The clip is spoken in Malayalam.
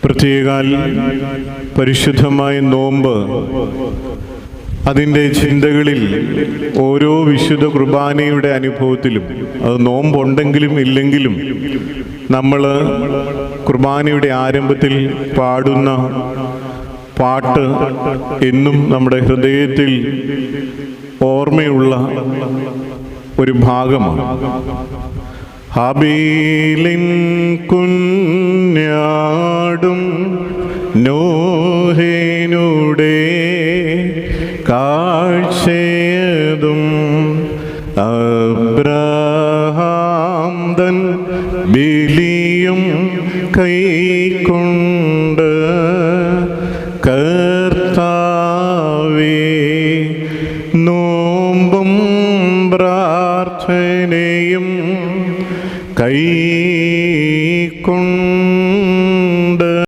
പ്രത്യേകാൽ പരിശുദ്ധമായ നോമ്പ് അതിൻ്റെ ചിന്തകളിൽ ഓരോ വിശുദ്ധ കുർബാനയുടെ അനുഭവത്തിലും, അത് നോമ്പുണ്ടെങ്കിലും ഇല്ലെങ്കിലും, നമ്മൾ കുർബാനയുടെ ആരംഭത്തിൽ പാടുന്ന പാട്ട് എന്നും നമ്മുടെ ഹൃദയത്തിൽ ഓർമ്മയുള്ള ഒരു ഭാഗമാണ്. ഹാബീലിൻ കുഞ്ഞാടും നോഹേനുടെ കാഴ്ചയതും അബ്രഹാം തൻ ബലിയും കൈക്കൊണ്ടു